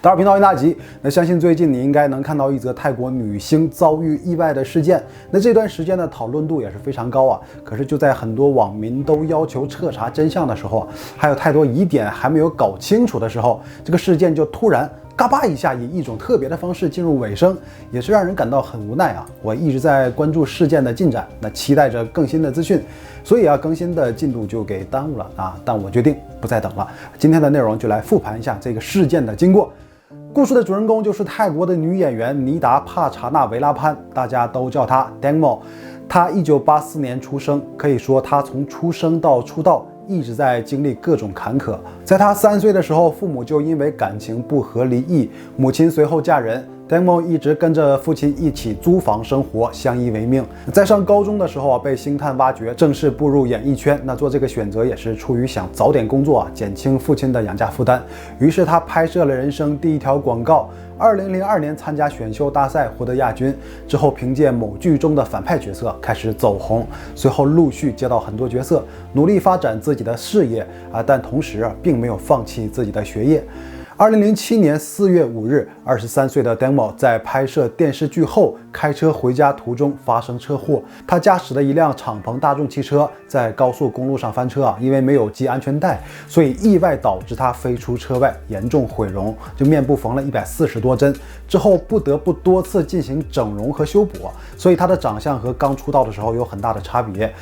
大耳频道一大集。那相信最近你应该能看到一则泰国女星遭遇意外的事件。那这段时间的讨论度也是非常高啊。可是就在很多网民都要求彻查真相的时候，还有太多疑点还没有搞清楚的时候，这个事件就突然嘎巴一下以一种特别的方式进入尾声，也是让人感到很无奈啊。我一直在关注事件的进展，那期待着更新的资讯，所以更新的进度就给耽误了啊。但我决定不再等了，今天的内容就来复盘一下这个事件的经过。故事的主人公就是泰国的女演员尼达·帕查纳维拉潘，大家都叫她 Dangmo。她1984年出生，可以说她从出生到出道一直在经历各种坎坷。在她3岁的时候，父母就因为感情不和离异，母亲随后嫁人。Dangmo 一直跟着父亲一起租房生活，相依为命。在上高中的时候被星探挖掘，正式步入演艺圈。那做这个选择也是出于想早点工作减轻父亲的养家负担。于是他拍摄了人生第一条广告。2002年参加选秀大赛获得亚军，之后凭借某剧中的反派角色开始走红，随后陆续接到很多角色，努力发展自己的事业但同时并没有放弃自己的学业。2007年4月5日，23岁的 Dangmo 在拍摄电视剧后开车回家途中发生车祸。他驾驶的一辆敞篷大众汽车在高速公路上翻车因为没有系安全带，所以意外导致他飞出车外，严重毁容，就面部缝了140多针，之后不得不多次进行整容和修补，所以他的长相和刚出道的时候有很大的差别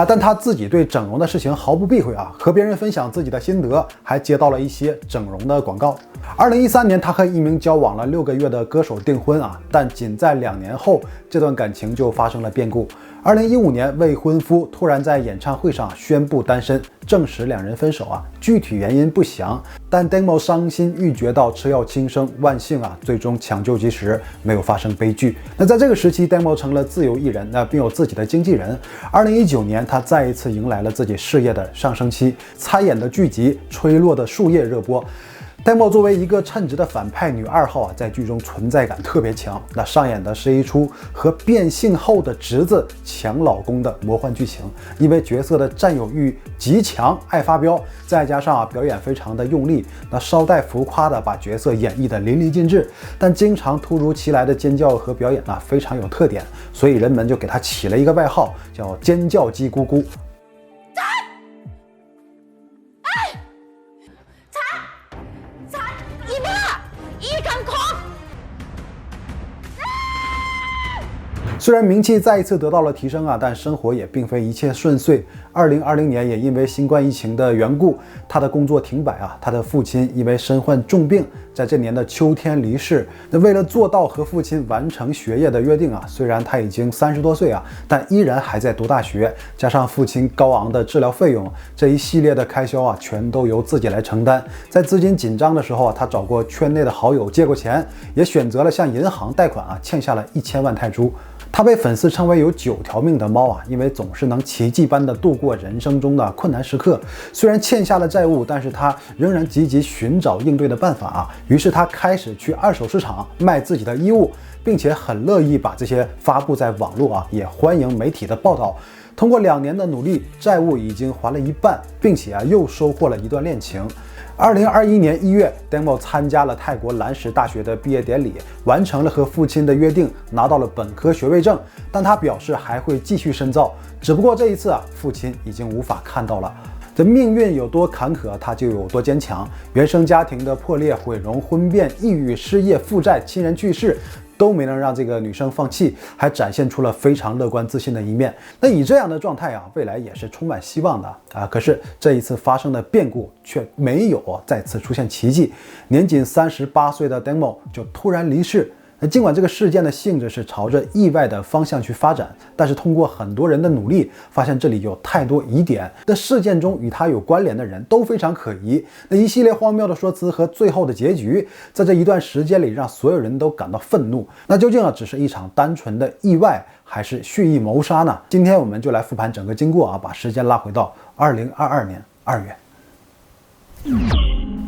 但他自己对整容的事情毫不避讳和别人分享自己的心得，还接到了一些整容的广告。2013年，他和一名交往了6个月的歌手订婚但仅在2年后，这段感情就发生了变故。2015年，未婚夫突然在演唱会上宣布单身，证实两人分手具体原因不详。但 Dangmo 伤心欲绝到吃药轻生，万幸最终抢救及时，没有发生悲剧。那在这个时期 ，Dangmo 成了自由艺人，并有自己的经纪人。2019年，他再一次迎来了自己事业的上升期，参演的剧集《吹落的树叶》热播。Dangmo 作为一个称职的反派女2号在剧中存在感特别强。那上演的是一出和变性后的侄子抢老公的魔幻剧情。因为角色的占有欲极强，爱发飙，再加上表演非常的用力，那稍带浮夸的把角色演绎的淋漓尽致，但经常突如其来的尖叫和表演非常有特点，所以人们就给她起了一个外号，叫尖叫鸡姑姑。虽然名气再一次得到了提升但生活也并非一切顺遂。2020年也因为新冠疫情的缘故，他的工作停摆他的父亲因为身患重病，在这年的秋天离世。那为了做到和父亲完成学业的约定虽然他已经30多岁但依然还在读大学，加上父亲高昂的治疗费用，这一系列的开销全都由自己来承担。在资金紧张的时候他找过圈内的好友借过钱，也选择了向银行贷款欠下了1000万泰铢。他被粉丝称为有9条命的猫因为总是能奇迹般的度过人生中的困难时刻。虽然欠下了债务，但是他仍然积极寻找应对的办法于是他开始去二手市场卖自己的衣物，并且很乐意把这些发布在网络也欢迎媒体的报道。通过2年的努力，债务已经还了一半，并且又收获了一段恋情。2021年1月 ，Dangmo 参加了泰国蓝石大学的毕业典礼，完成了和父亲的约定，拿到了本科学位证。但他表示还会继续深造，只不过这一次父亲已经无法看到了。这命运有多坎坷，他就有多坚强。原生家庭的破裂、毁容、婚变、抑郁、失业、负债、亲人去世，都没能让这个女生放弃，还展现出了非常乐观自信的一面。那以这样的状态未来也是充满希望的可是这一次发生的变故却没有再次出现奇迹。年仅38岁的 Dangmo 就突然离世。尽管这个事件的性质是朝着意外的方向去发展，但是通过很多人的努力，发现这里有太多疑点。那事件中与他有关联的人都非常可疑。那一系列荒谬的说辞和最后的结局，在这一段时间里让所有人都感到愤怒。那究竟只是一场单纯的意外，还是蓄意谋杀呢？今天我们就来复盘整个经过把时间拉回到2022年2月。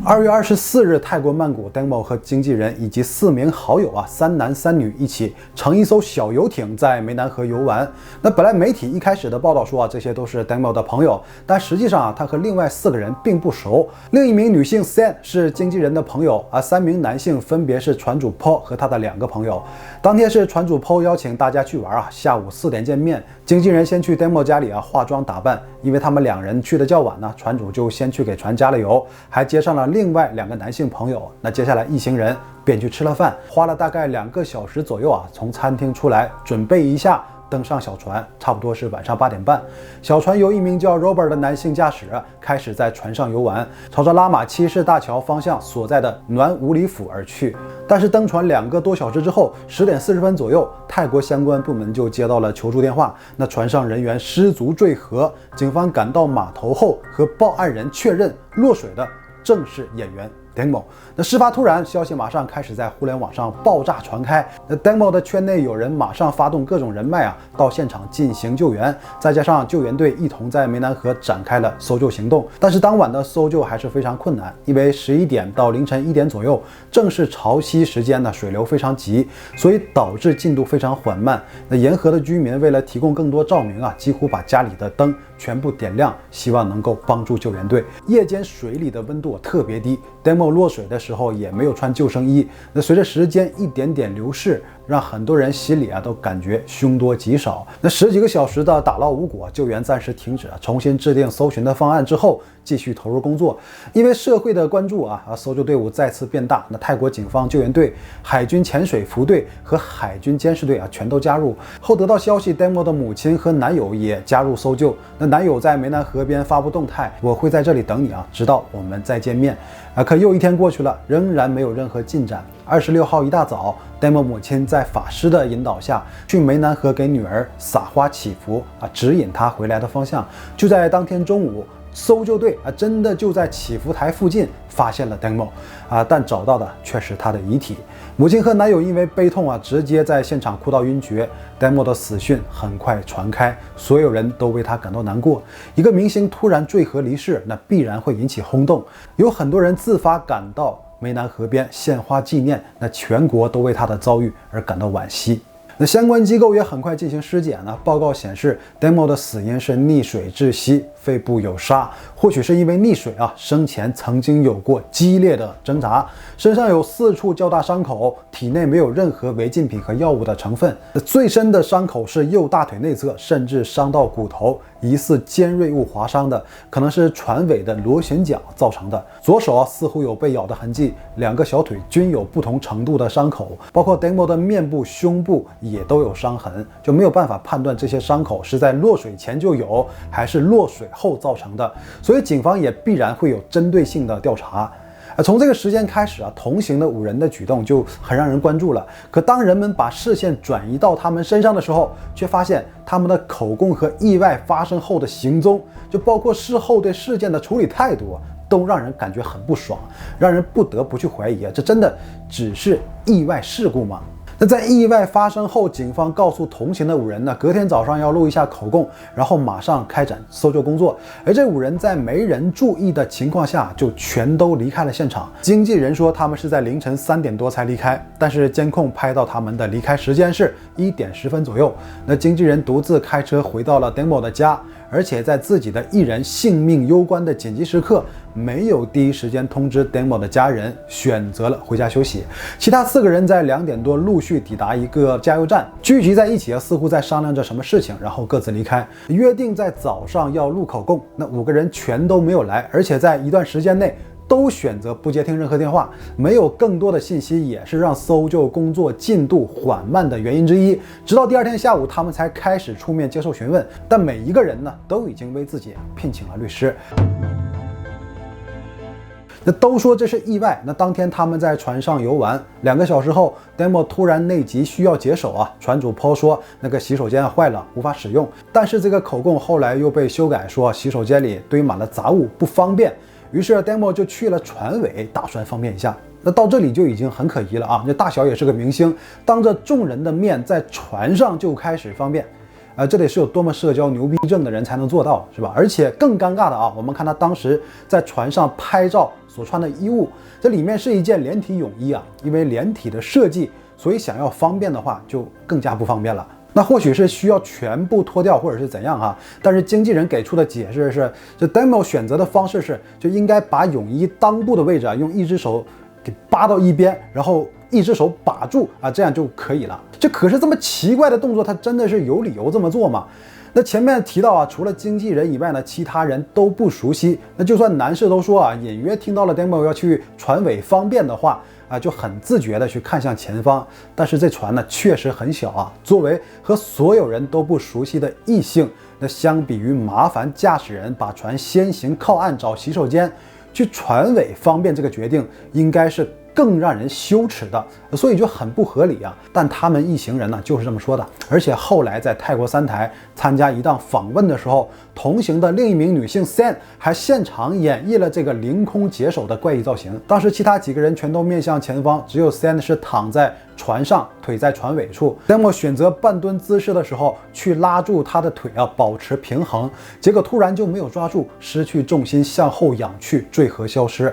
2月24日，泰国曼谷 Demo 和经纪人以及4名好友3男3女一起乘一艘小游艇在湄南河游玩。那本来媒体一开始的报道说这些都是 Demo 的朋友，但实际上他和另外4个人并不熟。另一名女性 Sen 是经纪人的朋友，3名男性分别是船主 Paul 和他的2个朋友。当天是船主 Paul 邀请大家去玩下午4点见面。经纪人先去 Demo 家里化妆打扮，因为他们2人去的较晚呢，船主就先去给船加了油，还接上了另外2个男性朋友。那接下来一行人便去吃了饭，花了大概2个小时左右从餐厅出来准备一下，登上小船，差不多是晚上8点半。小船由一名叫 Robert 的男性驾驶，开始在船上游玩，朝着拉玛七世大桥方向所在的暖武里府而去。但是登船2个多小时之后，10点40分左右，泰国相关部门就接到了求助电话，那船上人员失足坠河。警方赶到码头后，和报案人确认落水的正是演员 Demo。 那事发突然，消息马上开始在互联网上爆炸传开。那 Demo 的圈内有人马上发动各种人脉到现场进行救援，再加上救援队一同在湄南河展开了搜救行动。但是当晚的搜救还是非常困难，因为11点到凌晨1点左右，正是潮汐时间水流非常急，所以导致进度非常缓慢。那沿河的居民为了提供更多照明几乎把家里的灯全部点亮，希望能够帮助救援队。夜间水里的温度特别低， Demo 落水的时候也没有穿救生衣。那随着时间一点点流逝，让很多人心里都感觉凶多吉少。那10几个小时的打捞无果，救援暂时停止，重新制定搜寻的方案之后，继续投入工作。因为社会的关注搜救队伍再次变大。那泰国警方救援队、海军潜水服队和海军监视队全都加入。后得到消息 ，Demo 的母亲和男友也加入搜救。那男友在湄南河边发布动态：“我会在这里等你直到我们再见面。”可又一天过去了，仍然没有任何进展。26号一大早，Demo 母亲在法师的引导下去湄南河给女儿撒花祈福指引她回来的方向。就在当天中午，搜救队真的就在祈福台附近发现了 Demo 但找到的却是他的遗体。母亲和男友因为悲痛直接在现场哭到晕厥。Demo 的死讯很快传开，所有人都为他感到难过。一个明星突然坠河离世，那必然会引起轰动，有很多人自发赶到湄南河边献花纪念，那全国都为他的遭遇而感到惋惜。那相关机构也很快进行尸检报告显示 Demo 的死因是溺水窒息，肺部有沙，或许是因为溺水生前曾经有过激烈的挣扎，身上有4处较大伤口，体内没有任何违禁品和药物的成分。最深的伤口是右大腿内侧，甚至伤到骨头，疑似尖锐物划伤的，可能是船尾的螺旋桨造成的。左手似乎有被咬的痕迹，2个小腿均有不同程度的伤口，包括 Demo 的面部、胸部也都有伤痕，就没有办法判断这些伤口是在落水前就有，还是落水后造成的，所以警方也必然会有针对性的调查。从这个时间开始同行的5人的举动就很让人关注了。可当人们把视线转移到他们身上的时候，却发现他们的口供和意外发生后的行踪，就包括事后对事件的处理态度，都让人感觉很不爽，让人不得不去怀疑这真的只是意外事故吗？那在意外发生后，警方告诉同行的5人隔天早上要录一下口供，然后马上开展搜救工作。而这5人在没人注意的情况下就全都离开了现场。经纪人说他们是在凌晨3点多才离开，但是监控拍到他们的离开时间是1点10分左右。那经纪人独自开车回到了 Demo 的家，而且在自己的一人性命攸关的紧急时刻，没有第一时间通知 Demo 的家人，选择了回家休息。其他4个人在2点多陆续抵达一个加油站，聚集在一起似乎在商量着什么事情，然后各自离开。约定在早上要录口供，那5个人全都没有来，而且在一段时间内都选择不接听任何电话。没有更多的信息也是让搜救工作进度缓慢的原因之一。直到第2天下午，他们才开始出面接受询问，但每一个人都已经为自己聘请了律师。那都说这是意外。那当天他们在船上游玩，2个小时后 ，Demo 突然内急需要解手船主 Paul 说那个洗手间坏了，无法使用。但是这个口供后来又被修改，说洗手间里堆满了杂物，不方便。于是 Demo 就去了船尾，打算方便一下。那到这里就已经很可疑了这大小也是个明星，当着众人的面在船上就开始方便。这得是有多么社交牛逼症的人才能做到，是吧？而且更尴尬的啊，我们看他当时在船上拍照所穿的衣物，这里面是一件连体泳衣啊，因为连体的设计，所以想要方便的话就更加不方便了。那或许是需要全部脱掉，或者是怎样哈？但是经纪人给出的解释是，这 Demo 选择的方式是，就应该把泳衣裆部的位置啊，用一只手给扒到一边，然后一只手把住啊，这样就可以了。这可是这么奇怪的动作，他真的是有理由这么做吗？那前面提到啊，除了经纪人以外呢，其他人都不熟悉。那就算男士都说啊，隐约听到了 Demo 要去船尾方便的话啊，就很自觉的去看向前方。但是这船呢确实很小啊，作为和所有人都不熟悉的异性，那相比于麻烦驾驶人把船先行靠岸找洗手间，去船尾方便这个决定应该是更让人羞耻的，所以就很不合理啊。但他们一行人呢就是这么说的。而且后来在泰国三台参加一档访问的时候，同行的另一名女性 San 还现场演绎了这个凌空解手的怪异造型。当时其他几个人全都面向前方，只有 San 是躺在船上，腿在船尾处。Demo 选择半蹲姿势的时候去拉住他的腿啊，保持平衡，结果突然就没有抓住，失去重心向后仰去，坠河消失。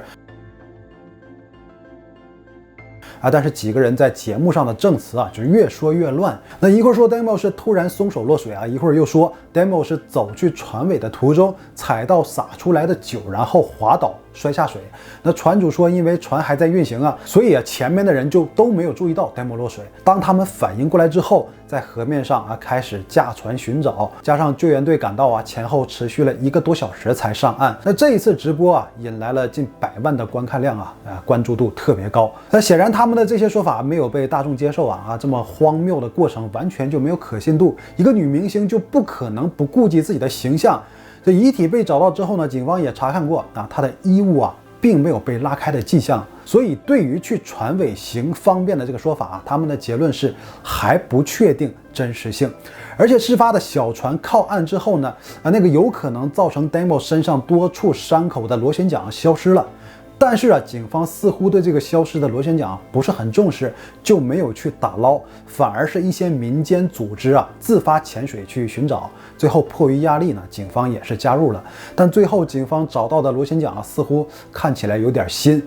但是几个人在节目上的证词啊，就越说越乱。那一会儿说 Demo 是突然松手落水啊，一会儿又说 Demo 是走去船尾的途中踩到洒出来的酒，然后滑倒摔下水。那船主说，因为船还在运行啊，所以前面的人就都没有注意到 Demo 落水。当他们反应过来之后，在河面上开始驾船寻找，加上救援队赶到啊，前后持续了1个多小时才上岸。那这一次直播引来了近100万的观看量关注度特别高。那显然他们的这些说法没有被大众接受这么荒谬的过程完全就没有可信度。一个女明星就不可能不顾及自己的形象。这遗体被找到之后呢，警方也查看过她的衣物并没有被拉开的迹象。所以对于去船尾行方便的这个说法他们的结论是还不确定真实性。而且事发的小船靠岸之后呢，那个有可能造成 Demo 身上多处伤口的螺旋桨消失了。但是警方似乎对这个消失的螺旋桨不是很重视，就没有去打捞，反而是一些民间组织自发潜水去寻找。最后迫于压力呢，警方也是加入了。但最后警方找到的螺旋桨似乎看起来有点新。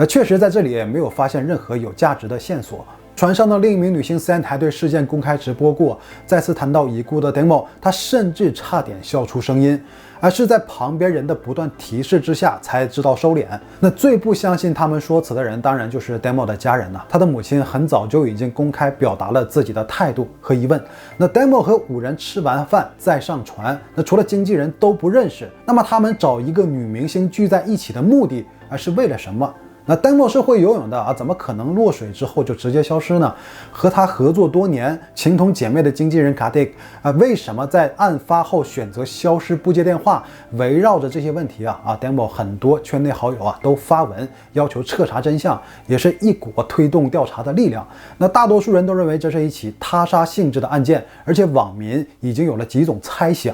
确实在这里也没有发现任何有价值的线索。船上的另一名女星 San 还对事件公开直播过，再次谈到已故的 Demo， 她甚至差点笑出声音，而是在旁边人的不断提示之下才知道收敛。那最不相信他们说辞的人当然就是 Demo 的家人了。他的母亲很早就已经公开表达了自己的态度和疑问。那 Demo 和5人吃完饭再上船，那除了经纪人都不认识，那么他们找一个女明星聚在一起的目的是为了什么？那 Demo 是会游泳的怎么可能落水之后就直接消失呢？和他合作多年、情同姐妹的经纪人 Kartik 为什么在案发后选择消失不接电话？围绕着这些问题Demo 很多圈内好友都发文要求彻查真相，也是一股推动调查的力量。那大多数人都认为这是一起他杀性质的案件，而且网民已经有了几种猜想。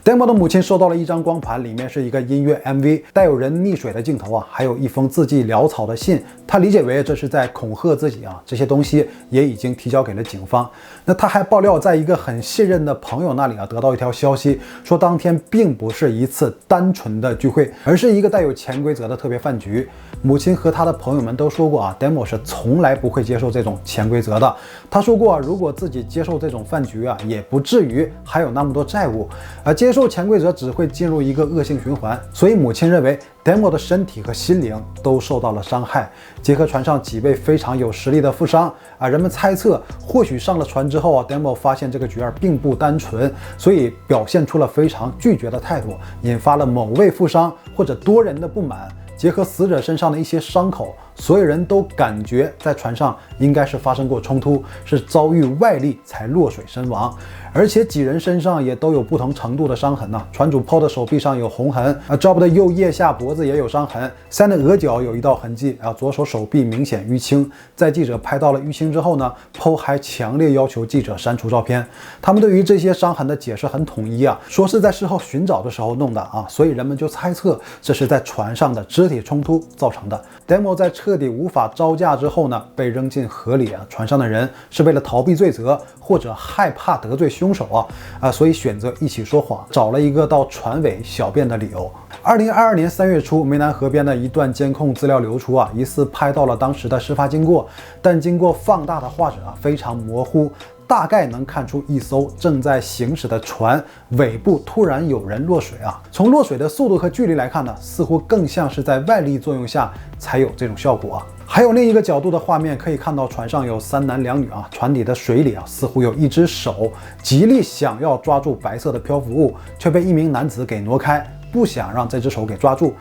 Demo 的母亲收到了一张光盘，里面是一个音乐 MV， 带有人溺水的镜头还有一封字迹潦草的信。他理解为这是在恐吓自己这些东西也已经提交给了警方。那他还爆料，在一个很信任的朋友那里得到一条消息，说当天并不是一次单纯的聚会，而是一个带有潜规则的特别饭局。母亲和他的朋友们都说过Demo 是从来不会接受这种潜规则的。他说过如果自己接受这种饭局也不至于还有那么多债务，接受潜规则只会进入一个恶性循环。所以母亲认为 Demo 的身体和心灵都受到了伤害。结合船上几位非常有实力的富商人们猜测，或许上了船之后Demo 发现这个局并不单纯，所以表现出了非常拒绝的态度，引发了某位富商或者多人的不满。结合死者身上的一些伤口，所有人都感觉在船上应该是发生过冲突，是遭遇外力才落水身亡。而且几人身上也都有不同程度的伤痕船主 Paul 的手臂上有红痕Job 的右腋下脖子也有伤痕，San 的额角有一道痕迹左手手臂明显淤青。在记者拍到了淤青之后呢， Paul 还强烈要求记者删除照片。他们对于这些伤痕的解释很统一说是在事后寻找的时候弄的所以人们就猜测这是在船上的肢体冲突造成的。 Demo 在彻彻底无法招架之后呢，被扔进河里啊。船上的人是为了逃避罪责，或者害怕得罪凶手所以选择一起说谎，找了一个到船尾小便的理由。2022年3月初，湄南河边的一段监控资料流出疑似拍到了当时的事发经过，但经过放大的画质非常模糊。大概能看出一艘正在行驶的船尾部突然有人落水从落水的速度和距离来看呢，似乎更像是在外力作用下才有这种效果还有另一个角度的画面，可以看到船上有3男2女船底的水里似乎有一只手极力想要抓住白色的漂浮物，却被一名男子给挪开，不想让这只手给抓住。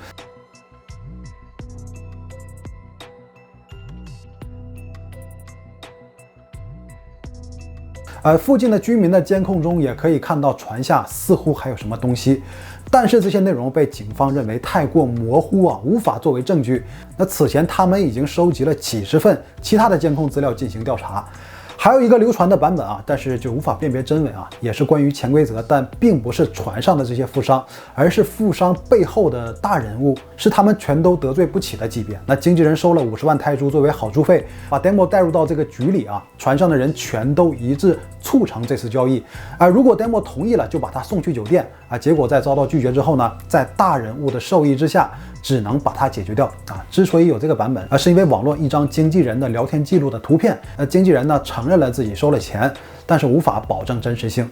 附近的居民的监控中也可以看到船下似乎还有什么东西，但是这些内容被警方认为太过模糊无法作为证据。那此前他们已经收集了几十份其他的监控资料进行调查。还有一个流传的版本但是就无法辨别真伪也是关于潜规则，但并不是船上的这些富商，而是富商背后的大人物，是他们全都得罪不起的级别。那经纪人收了50万泰铢作为好处费，把 Demo 带入到这个局里船上的人全都一致促成这次交易如果 Demo 同意了，就把他送去酒店结果在遭到拒绝之后呢，在大人物的授意之下，只能把它解决掉之所以有这个版本是因为网络一张经纪人的聊天记录的图片，经纪人呢承认了自己收了钱，但是无法保证真实性。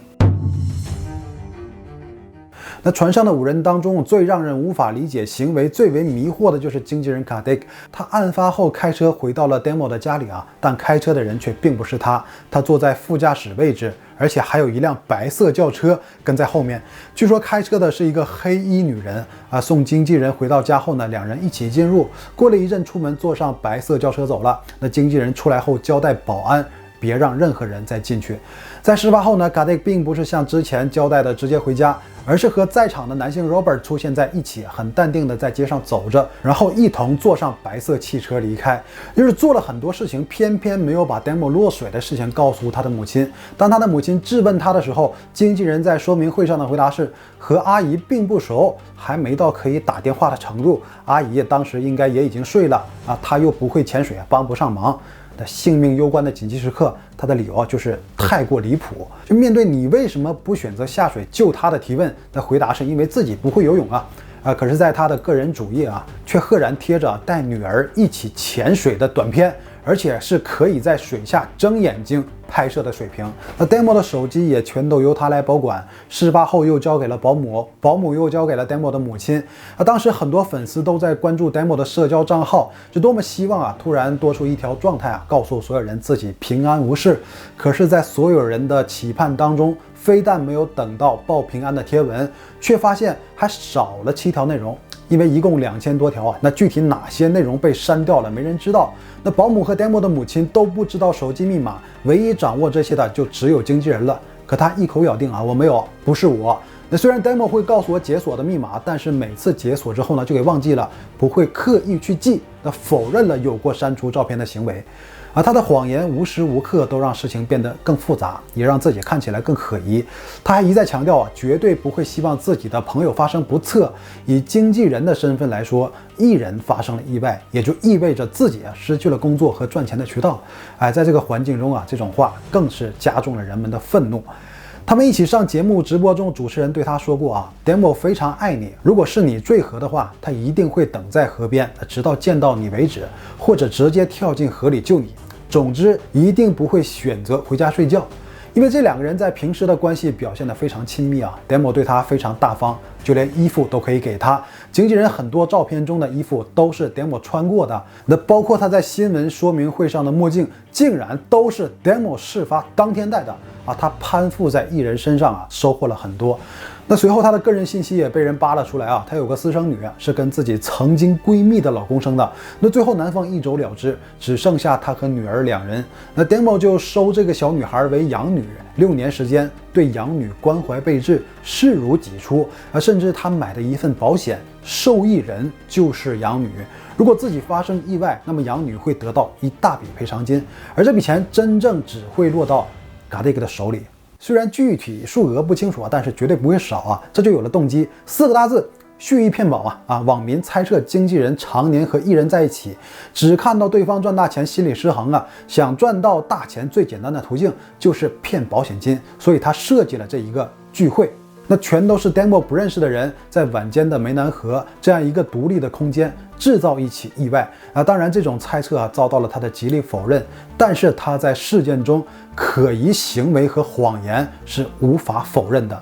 那船上的5人当中，最让人无法理解、行为最为迷惑的就是经纪人卡迪克。他案发后开车回到了 Demo 的家里但开车的人却并不是他，他坐在副驾驶位置，而且还有一辆白色轿车跟在后面。据说开车的是一个黑衣女人送经纪人回到家后呢，两人一起进入，过了一阵出门坐上白色轿车走了。那经纪人出来后交代保安别让任何人再进去。在事发后呢，卡迪克并不是像之前交代的直接回家，而是和在场的男性 Robert 出现在一起，很淡定的在街上走着，然后一同坐上白色汽车离开。就是做了很多事情，偏偏没有把 Demo 落水的事情告诉他的母亲。当他的母亲质问他的时候，经纪人在说明会上的回答是和阿姨并不熟，还没到可以打电话的程度，阿姨当时应该也已经睡了他又不会潜水帮不上忙。性命攸关的紧急时刻，他的理由就是太过离谱。就面对你为什么不选择下水救他的提问，的回答是因为自己不会游泳可是在他的个人主页却赫然贴着带女儿一起潜水的短片，而且是可以在水下睁眼睛拍摄的水平。那 Demo 的手机也全都由他来保管，事发后又交给了保姆，保姆又交给了 Demo 的母亲。当时很多粉丝都在关注 Demo 的社交账号，就多么希望突然多出一条状态告诉所有人自己平安无事。可是在所有人的期盼当中，非但没有等到报平安的贴文，却发现还少了7条内容，因为一共2000多条那具体哪些内容被删掉了，没人知道。那保姆和 Demo 的母亲都不知道手机密码，唯一掌握这些的就只有经纪人了。可他一口咬定我没有，不是我。那虽然 Demo 会告诉我解锁的密码，但是每次解锁之后呢，就给忘记了，不会刻意去记，那否认了有过删除照片的行为。他的谎言无时无刻都让事情变得更复杂，也让自己看起来更可疑。他还一再强调绝对不会希望自己的朋友发生不测。以经纪人的身份来说，艺人发生了意外，也就意味着自己失去了工作和赚钱的渠道。在这个环境中这种话更是加重了人们的愤怒。他们一起上节目直播中，主持人对他说过Demo 非常爱你，如果是你坠河的话，他一定会等在河边，直到见到你为止，或者直接跳进河里救你。总之一定不会选择回家睡觉。因为这2个人在平时的关系表现得非常亲密Demo 对他非常大方，就连衣服都可以给他。经纪人很多照片中的衣服都是 Demo 穿过的，那包括他在新闻说明会上的墨镜，竟然都是 Demo 事发当天戴的他攀附在艺人身上收获了很多。那随后他的个人信息也被人扒了出来他有个私生女是跟自己曾经闺蜜的老公生的。那最后男方一走了之，只剩下他和女儿2人。那 Demo 就收这个小女孩为养女，6年时间对养女关怀备至，视如己出甚至他买的一份保险，受益人就是养女。如果自己发生意外，那么养女会得到一大笔赔偿金，而这笔钱真正只会落到卡迪克的手里。虽然具体数额不清楚但是绝对不会少这就有了动机。4个大字：蓄意骗保网民猜测经纪人常年和艺人在一起，只看到对方赚大钱，心理失衡想赚到大钱最简单的途径就是骗保险金，所以他设计了这一个聚会。那全都是 Demo 不认识的人在晚间的湄南河这样一个独立的空间制造一起意外当然这种猜测遭到了他的极力否认，但是他在事件中可疑行为和谎言是无法否认的。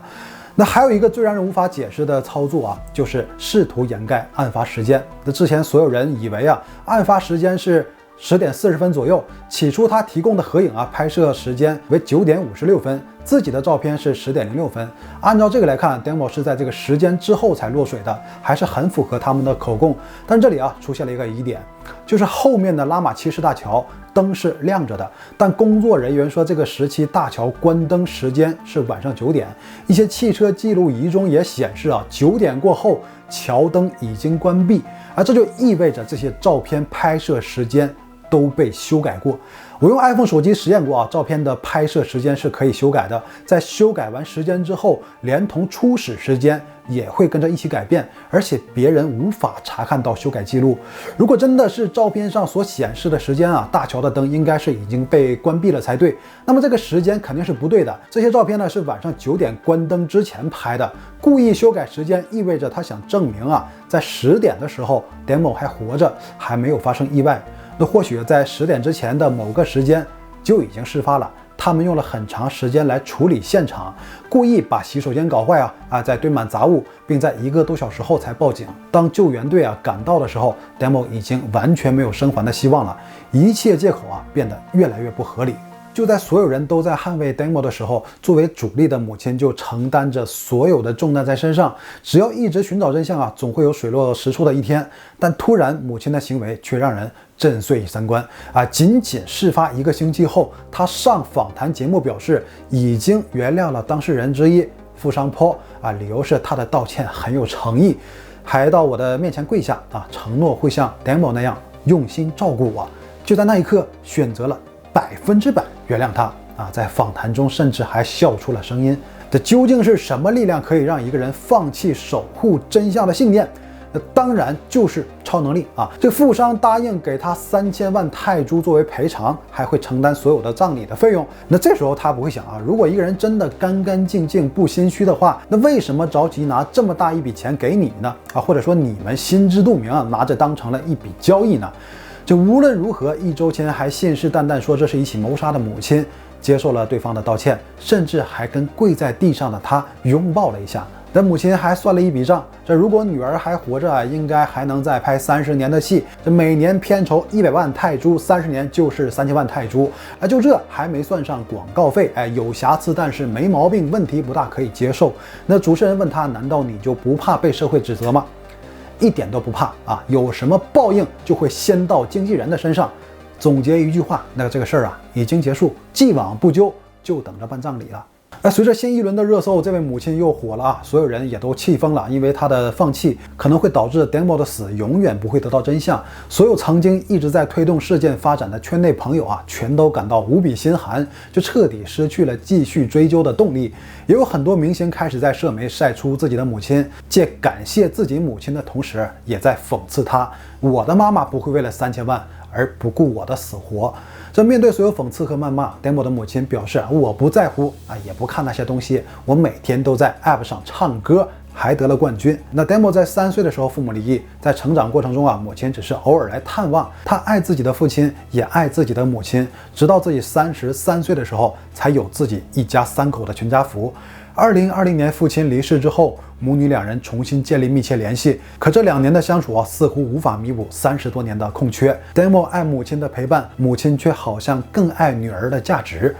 那还有一个最让人无法解释的操作就是试图掩盖案发时间。那之前所有人以为案发时间是10点40分左右，起初他提供的合影拍摄时间为9点56分，自己的照片是10点06分。按照这个来看 ，Demo 是在这个时间之后才落水的，还是很符合他们的口供。但这里出现了一个疑点，就是后面的拉玛七世大桥灯是亮着的，但工作人员说这个时期大桥关灯时间是晚上9点。一些汽车记录仪中也显示9点过后桥灯已经关闭，这就意味着这些照片拍摄时间都被修改过。我用 iPhone 手机实验过照片的拍摄时间是可以修改的，在修改完时间之后，连同初始时间也会跟着一起改变，而且别人无法查看到修改记录。如果真的是照片上所显示的时间大桥的灯应该是已经被关闭了才对，那么这个时间肯定是不对的。这些照片呢是晚上9点关灯之前拍的，故意修改时间意味着他想证明在10点的时候 Demo 还活着，还没有发生意外。那或许在10点之前的某个时间就已经事发了，他们用了很长时间来处理现场，故意把洗手间搞坏再堆满杂物，并在1个多小时后才报警。当救援队赶到的时候 ，Demo 已经完全没有生还的希望了，一切借口变得越来越不合理。就在所有人都在捍卫 Demo 的时候，作为主力的母亲就承担着所有的重担在身上。只要一直寻找真相总会有水落石出的一天。但突然，母亲的行为却让人震碎三观仅仅事发1个星期后，她上访谈节目表示已经原谅了当事人之一富商 Paul 理由是他的道歉很有诚意，还到我的面前跪下承诺会像 Demo 那样用心照顾我。就在那一刻，选择了100%原谅他在访谈中甚至还笑出了声音。这究竟是什么力量可以让一个人放弃守护真相的信念？那当然就是超能力这富商答应给他3000万泰铢作为赔偿，还会承担所有的葬礼的费用。那这时候他不会想如果一个人真的干干净净不心虚的话，那为什么着急拿这么大一笔钱给你呢？或者说你们心知肚明拿着当成了一笔交易呢？这无论如何，一周前还信誓旦旦说这是一起谋杀的母亲，接受了对方的道歉，甚至还跟跪在地上的他拥抱了一下。但母亲还算了一笔账，这如果女儿还活着应该还能再拍30年的戏，这每年片酬100万泰铢，30年就是3000万泰铢就这还没算上广告费有瑕疵但是没毛病，问题不大，可以接受。那主持人问他，难道你就不怕被社会指责吗？一点都不怕有什么报应就会先到经纪人的身上。总结一句话，那这个事儿已经结束，既往不咎，就等着办葬礼了。随着新一轮的热搜，这位母亲又火了所有人也都气疯了，因为她的放弃可能会导致 Demo 的死永远不会得到真相。所有曾经一直在推动事件发展的圈内朋友全都感到无比心寒，就彻底失去了继续追究的动力。也有很多明星开始在社媒晒出自己的母亲，借感谢自己母亲的同时，也在讽刺她：我的妈妈不会为了3000万而不顾我的死活。这面对所有讽刺和谩骂 ，Demo 的母亲表示我不在乎也不看那些东西，我每天都在 App 上唱歌，还得了冠军。那 Demo 在3岁的时候父母离异，在成长过程中母亲只是偶尔来探望，他爱自己的父亲，也爱自己的母亲，直到自己33岁的时候，才有自己一家3口的全家福。2020年父亲离世之后，母女2人重新建立密切联系，可这2年的相处似乎无法弥补30多年的空缺。Demo 爱母亲的陪伴，母亲却好像更爱女儿的价值。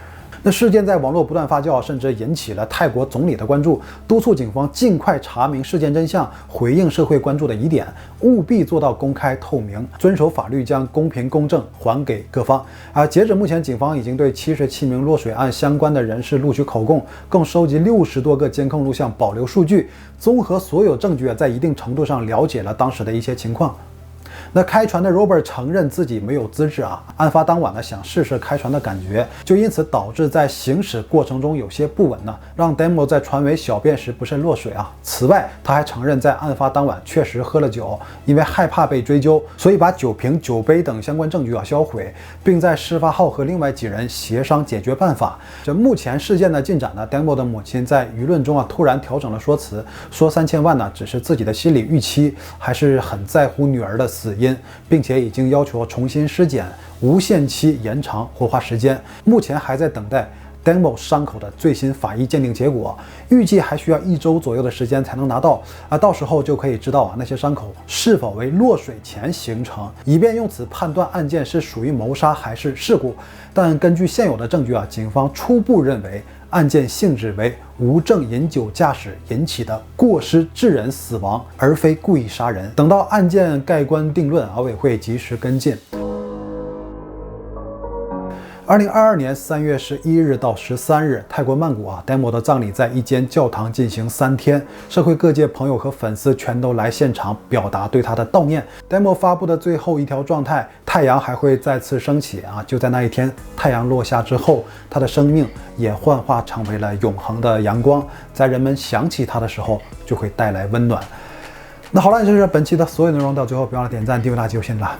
那事件在网络不断发酵，甚至引起了泰国总理的关注，督促警方尽快查明事件真相，回应社会关注的疑点，务必做到公开透明，遵守法律，将公平公正还给各方。截止目前，警方已经对77名落水案相关的人士录取口供，共收集60多个监控录像，保留数据，综合所有证据，在一定程度上了解了当时的一些情况。那开船的 Robert 承认自己没有资质啊，案发当晚呢想试试开船的感觉，就因此导致在行驶过程中有些不稳呢，让 Demo 在船尾小便时不慎落水啊。此外，他还承认在案发当晚确实喝了酒，因为害怕被追究，所以把酒瓶、酒杯等相关证据销毁，并在事发后和另外几人协商解决办法。这目前事件的进展呢 ，Demo 的母亲在舆论中突然调整了说辞，说3000万呢只是自己的心理预期，还是很在乎女儿的死因，并且已经要求重新尸检，无限期延长火化时间，目前还在等待 Demo 伤口的最新法医鉴定结果，预计还需要1周左右的时间才能拿到到时候就可以知道那些伤口是否为落水前形成，以便用此判断案件是属于谋杀还是事故。但根据现有的证据警方初步认为案件性质为无证饮酒驾驶引起的过失致人死亡，而非故意杀人。等到案件盖棺定论，委会及时跟进。2022年3月11日到13日，泰国曼谷Demo 的葬礼在一间教堂进行3天，社会各界朋友和粉丝全都来现场表达对他的悼念。Demo 发布的最后一条状态，太阳还会再次升起就在那一天，太阳落下之后，他的生命也幻化成为了永恒的阳光，在人们想起他的时候，就会带来温暖。那好了，这就是本期的所有内容，到最后别忘了点赞、订阅、拉起，我谢谢了。